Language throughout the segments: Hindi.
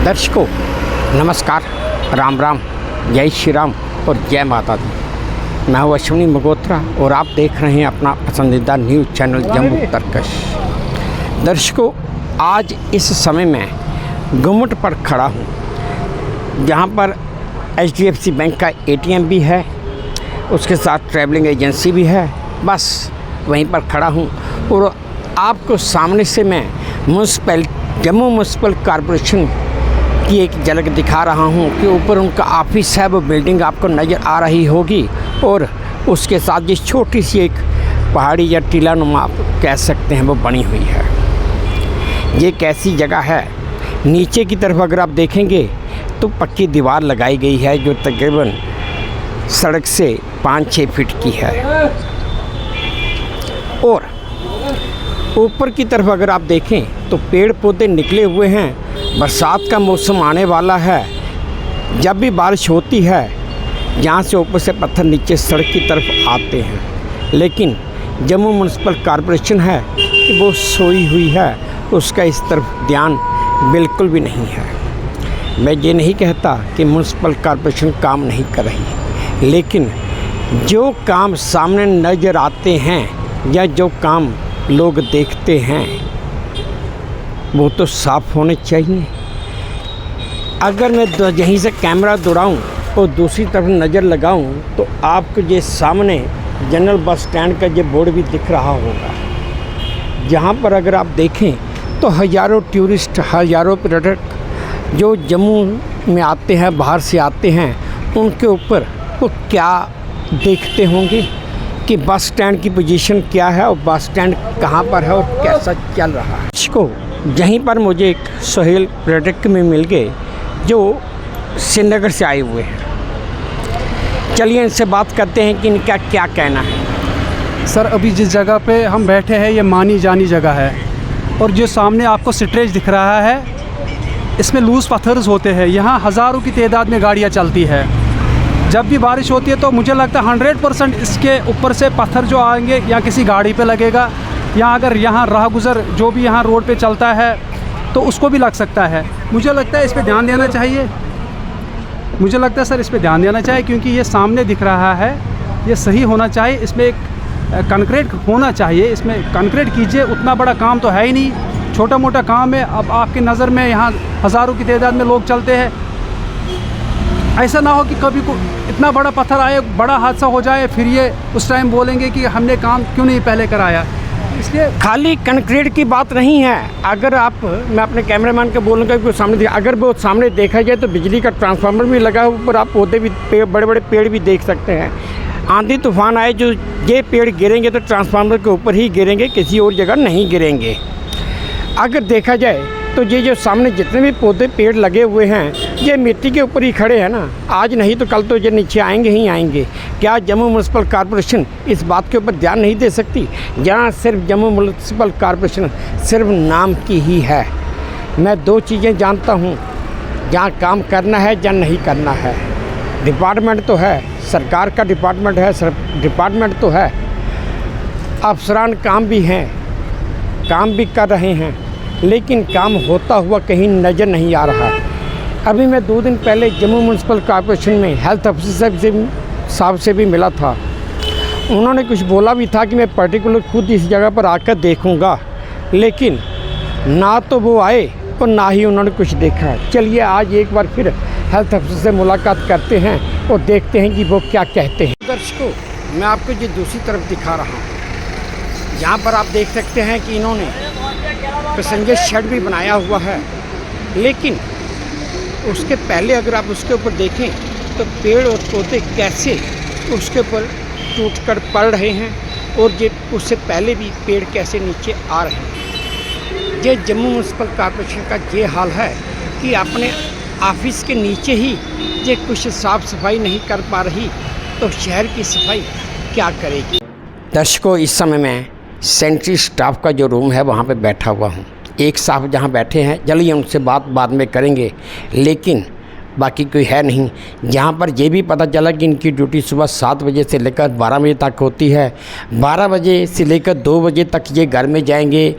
दर्शकों नमस्कार, राम राम, जय श्री राम और जय माता दी। मैं हूँ अश्विनी मगोत्रा और आप देख रहे हैं अपना पसंदीदा न्यूज़ चैनल जम्मू तर्कश। दर्शकों, आज इस समय मैं गुम्मट पर खड़ा हूँ, जहाँ पर HDFC बैंक का ATM भी है, उसके साथ ट्रैवलिंग एजेंसी भी है। बस वहीं पर खड़ा हूँ और आपको सामने से मैं जम्मू म्यूनसिपल कॉरपोरेशन की एक झलक दिखा रहा हूँ कि ऊपर उनका ऑफिस है, वो बिल्डिंग आपको नज़र आ रही होगी और उसके साथ ये छोटी सी एक पहाड़ी या टीला नुमा आप कह सकते हैं वो बनी हुई है। ये कैसी जगह है, नीचे की तरफ अगर आप देखेंगे तो पक्की दीवार लगाई गई है जो तकरीबन सड़क से 5-6 फीट की है। और ऊपर की तरफ अगर आप देखें तो पेड़ पौधे निकले हुए हैं। बरसात का मौसम आने वाला है। जब भी बारिश होती है यहाँ से ऊपर से पत्थर नीचे सड़क की तरफ आते हैं, लेकिन जम्मू म्यूनसिपल कॉरपोरेशन है कि वो सोई हुई है, उसका इस तरफ ध्यान बिल्कुल भी नहीं है। मैं ये नहीं कहता कि म्यूनसिपल कॉरपोरेशन काम नहीं कर रही, लेकिन जो काम सामने नज़र आते हैं या जो काम लोग देखते हैं वो तो साफ़ होने चाहिए। अगर मैं यहीं से कैमरा दौड़ाऊं और दूसरी तरफ नज़र लगाऊं तो आपको ये सामने जनरल बस स्टैंड का ये बोर्ड भी दिख रहा होगा, जहां पर अगर आप देखें तो हज़ारों टूरिस्ट, हज़ारों पर्यटक जो जम्मू में आते हैं, बाहर से आते हैं, उनके ऊपर वो क्या देखते होंगे कि बस स्टैंड की पोजीशन क्या है और बस स्टैंड कहाँ पर है और कैसा चल रहा है। इसको यहीं पर मुझे एक सोहेल पर्यटक में मिल गए जो श्रीनगर से आए हुए हैं। चलिए इनसे बात करते हैं कि इनका क्या कहना है। सर, अभी जिस जगह पे हम बैठे हैं ये मानी जानी जगह है और जो सामने आपको स्ट्रेच दिख रहा है इसमें लूज़ पत्थर्स होते हैं। यहाँ हज़ारों की तादाद में गाड़ियाँ चलती है। जब भी बारिश होती है तो मुझे लगता है 100% इसके ऊपर से पत्थर जो आएंगे या किसी गाड़ी पे लगेगा या अगर यहाँ राह गुज़र जो भी यहाँ रोड पे चलता है तो उसको भी लग सकता है। मुझे लगता है इस पे ध्यान देना चाहिए। मुझे लगता है सर इस पे ध्यान देना चाहिए क्योंकि ये सामने दिख रहा है, ये सही होना चाहिए। इसमें एक कंक्रीट होना चाहिए, इसमें कंक्रीट कीजिए। उतना बड़ा काम तो है ही नहीं, छोटा मोटा काम है। अब आपकी नज़र में यहाँ हज़ारों की तादाद में लोग चलते हैं, ऐसा ना हो कि कभी को इतना बड़ा पत्थर आए, बड़ा हादसा हो जाए, फिर ये उस टाइम बोलेंगे कि हमने काम क्यों नहीं पहले कराया। इसलिए खाली कंक्रीट की बात नहीं है। अगर आप, मैं अपने कैमरामैन को बोलूँगा कि सामने अगर वो सामने देखा जाए तो बिजली का ट्रांसफार्मर भी लगा है, ऊपर आप पौधे भी, बड़े बड़े पेड़ भी देख सकते हैं। आंधी तूफान आए जो ये पेड़ गिरेंगे तो ट्रांसफार्मर के ऊपर ही गिरेंगे, किसी और जगह नहीं गिरेंगे। अगर देखा जाए तो ये जो सामने जितने भी पौधे पेड़ लगे हुए हैं ये मिट्टी के ऊपर ही खड़े हैं ना, आज नहीं तो कल तो ये नीचे आएंगे ही आएंगे। क्या जम्मू म्यूनसिपल कॉरपोरेशन इस बात के ऊपर ध्यान नहीं दे सकती? जहाँ सिर्फ जम्मू म्यूनसिपल कॉरपोरेशन सिर्फ नाम की ही है। मैं 2 चीज़ें जानता हूँ, जहाँ काम करना है या नहीं करना है। डिपार्टमेंट तो है, सरकार का डिपार्टमेंट है, डिपार्टमेंट तो है, अफसरान काम भी हैं, काम भी कर रहे हैं, लेकिन काम होता हुआ कहीं नज़र नहीं आ रहा। अभी मैं 2 दिन पहले जम्मू म्यूनसिपल कॉरपोरेशन में हेल्थ ऑफिसर साहब से भी मिला था। उन्होंने कुछ बोला भी था कि मैं पर्टिकुलर खुद इस जगह पर आकर देखूंगा, लेकिन ना तो वो आए और ना ही उन्होंने कुछ देखा। चलिए आज एक बार फिर हेल्थ ऑफिसर से मुलाकात करते हैं और देखते हैं कि वो क्या कहते हैं। दर्शकों, मैं आपको ये दूसरी तरफ दिखा रहा हूँ। यहाँ पर आप देख सकते हैं कि इन्होंने पैसेंजर शेड भी बनाया हुआ है, लेकिन उसके पहले अगर आप उसके ऊपर देखें तो पेड़ और पौधे कैसे उसके ऊपर टूट कर पड़ रहे हैं और ये उससे पहले भी पेड़ कैसे नीचे आ रहे हैं। ये जम्मू म्यूनसिपल कॉरपोरेशन का ये हाल है कि अपने ऑफिस के नीचे ही ये कुछ साफ़ सफाई नहीं कर पा रही तो शहर की सफाई क्या करेगी। दर्शकों, इस समय मैं सेंट्री स्टाफ का जो रूम है वहाँ पे बैठा हुआ हूँ। एक साहब जहाँ बैठे हैं, चलिए उनसे बात बाद में करेंगे, लेकिन बाकी कोई है नहीं। जहाँ पर ये भी पता चला कि इनकी ड्यूटी सुबह 7 बजे से लेकर 12 बजे तक होती है। 12 बजे से लेकर 2 बजे तक ये घर में जाएंगे,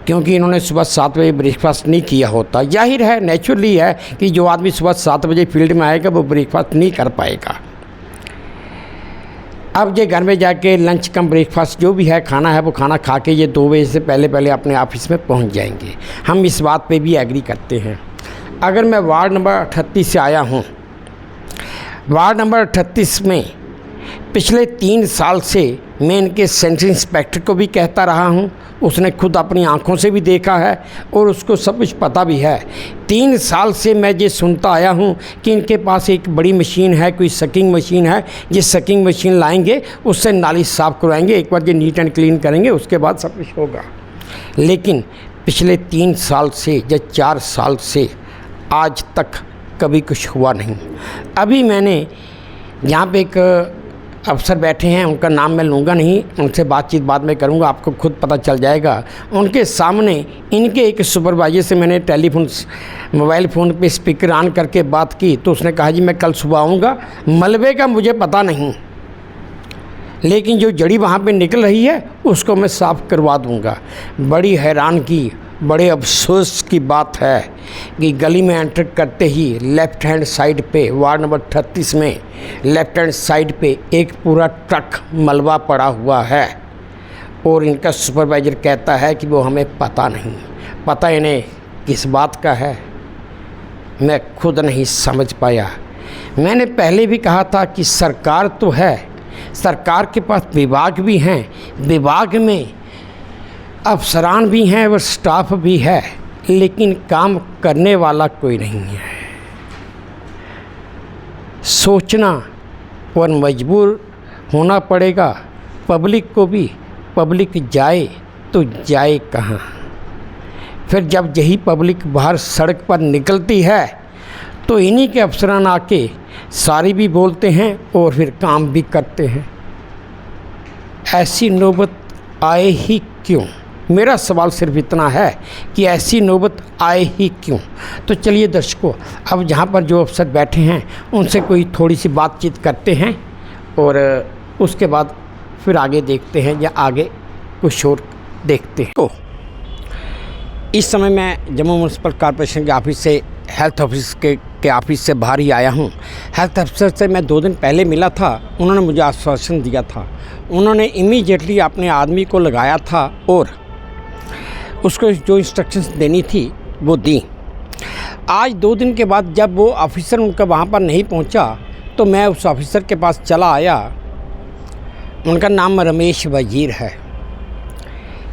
क्योंकि इन्होंने सुबह 7 बजे ब्रेकफास्ट नहीं किया होता। जाहिर है, नेचुरली है कि जो आदमी सुबह 7 बजे फील्ड में आएगा वो ब्रेकफास्ट नहीं कर पाएगा। अब ये घर में जाके लंच कम ब्रेकफास्ट जो भी है खाना है वो खाना खा के ये 2 बजे से पहले अपने ऑफिस में पहुंच जाएंगे। हम इस बात पे भी एग्री करते हैं। अगर मैं वार्ड नंबर 38 से आया हूं, वार्ड नंबर 38 में पिछले 3 साल से मैं इनके सेंटर इंस्पेक्टर को भी कहता रहा हूं, उसने खुद अपनी आंखों से भी देखा है और उसको सब कुछ पता भी है। 3 साल से मैं ये सुनता आया हूं कि इनके पास एक बड़ी मशीन है, कोई सकिंग मशीन है, जिस सकिंग मशीन लाएंगे उससे नाली साफ़ करवाएंगे, एक बार ये नीट एंड क्लीन करेंगे, उसके बाद सब कुछ होगा। लेकिन पिछले 3 साल से या 4 साल से आज तक कभी कुछ हुआ नहीं। अभी मैंने यहाँ पे एक अफसर बैठे हैं, उनका नाम मैं लूँगा नहीं, उनसे बातचीत बाद में करूँगा, आपको खुद पता चल जाएगा। उनके सामने इनके एक सुपरवाइजर से मैंने मोबाइल फ़ोन पे स्पीकर ऑन करके बात की तो उसने कहा जी मैं कल सुबह आऊँगा, मलबे का मुझे पता नहीं, लेकिन जो जड़ी वहाँ पे निकल रही है उसको मैं साफ़ करवा दूँगा। बड़ी हैरान की, बड़े अफसोस की बात है कि गली में एंटर करते ही लेफ़्ट हैंड साइड पे वार्ड नंबर 38 में लेफ़्ट हैंड साइड पे एक पूरा ट्रक मलबा पड़ा हुआ है और इनका सुपरवाइज़र कहता है कि वो हमें पता नहीं। पता इन्हें किस बात का है मैं खुद नहीं समझ पाया। मैंने पहले भी कहा था कि सरकार तो है, सरकार के पास विभाग भी हैं, विभाग में अफसरान भी हैं और स्टाफ भी है, लेकिन काम करने वाला कोई नहीं है। सोचना और मजबूर होना पड़ेगा पब्लिक को भी। पब्लिक जाए तो जाए कहाँ? फिर जब यही पब्लिक बाहर सड़क पर निकलती है तो इन्हीं के अफसरान आके सारी भी बोलते हैं और फिर काम भी करते हैं। ऐसी नौबत आए ही क्यों? मेरा सवाल सिर्फ इतना है कि ऐसी नौबत आए ही क्यों? तो चलिए दर्शकों, अब जहाँ पर जो अफसर बैठे हैं उनसे कोई थोड़ी सी बातचीत करते हैं और उसके बाद फिर आगे देखते हैं या आगे कुछ और देखते हैं। तो इस समय मैं जम्मू म्यूनसिपल कॉर्पोरेशन के ऑफिस से हेल्थ ऑफिस के ऑफिस से बाहर ही आया हूँ। हेल्थ अफसर से मैं 2 दिन पहले मिला था, उन्होंने मुझे आश्वासन दिया था, उन्होंने इमीडिएटली अपने आदमी को लगाया था और उसको जो इंस्ट्रक्शंस देनी थी वो दी। आज 2 दिन के बाद जब वो ऑफिसर उनका वहाँ पर नहीं पहुँचा तो मैं उस ऑफिसर के पास चला आया, उनका नाम रमेश वजीर है,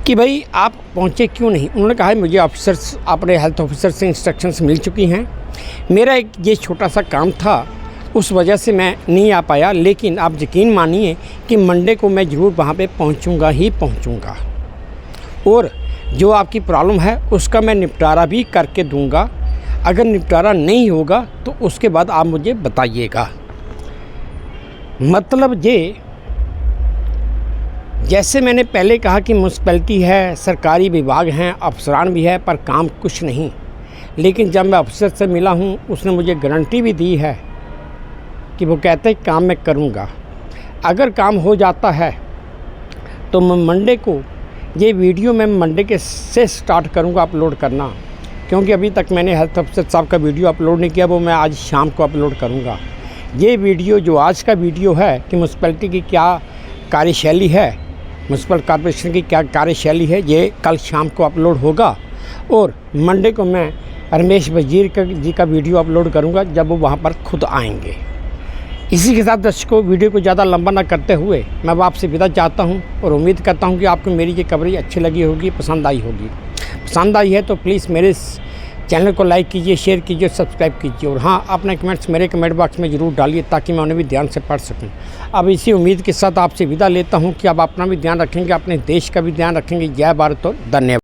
कि भाई आप पहुँचे क्यों नहीं? उन्होंने कहा मुझे ऑफिसर अपने हेल्थ ऑफिसर से इंस्ट्रक्शंस मिल चुकी हैं, मेरा एक ये छोटा सा काम था उस वजह से मैं नहीं आ पाया, लेकिन आप यकीन मानिए कि मंडे को मैं ज़रूर वहाँ पे पहुँचूँगा ही पहुँचूँगा और जो आपकी प्रॉब्लम है उसका मैं निपटारा भी करके दूंगा। अगर निपटारा नहीं होगा तो उसके बाद आप मुझे बताइएगा। मतलब ये जैसे मैंने पहले कहा कि म्यूनसिपैलिटी है, सरकारी विभाग हैं, अफसरान भी है, पर काम कुछ नहीं। लेकिन जब मैं अफसर से मिला हूँ उसने मुझे गारंटी भी दी है कि वो कहते हैं काम मैं करूँगा। अगर काम हो जाता है तो मैं मंडे को ये वीडियो मैं मंडे के से स्टार्ट करूँगा अपलोड करना, क्योंकि अभी तक मैंने हेल्थ अफसर साहब का वीडियो अपलोड नहीं किया, वो मैं आज शाम को अपलोड करूँगा। ये वीडियो जो आज का वीडियो है कि म्यूनसिपैलिटी की क्या कार्यशैली है, म्यूनसिपल कॉर्पोरेशन की क्या कार्यशैली है, ये कल शाम को अपलोड होगा और मंडे को मैं रमेश वजीर जी का वीडियो अपलोड करूँगा जब वो वहाँ पर खुद आएँगे। इसी के साथ दर्शकों, वीडियो को ज़्यादा लंबा ना करते हुए मैं अब आपसे विदा चाहता हूं और उम्मीद करता हूं कि आपको मेरी ये कवरेज अच्छी लगी होगी, पसंद आई होगी। पसंद आई है तो प्लीज़ मेरे इस चैनल को लाइक कीजिए, शेयर कीजिए, सब्सक्राइब कीजिए और हाँ, अपने कमेंट्स मेरे कमेंट बॉक्स में ज़रूर डालिए ताकि मैं उन्हें भी ध्यान से पढ़ सकूँ। अब इसी उम्मीद के साथ आपसे विदा लेता हूँ कि आप अपना भी ध्यान रखेंगे, अपने देश का भी ध्यान रखेंगे। जय भारत और धन्यवाद।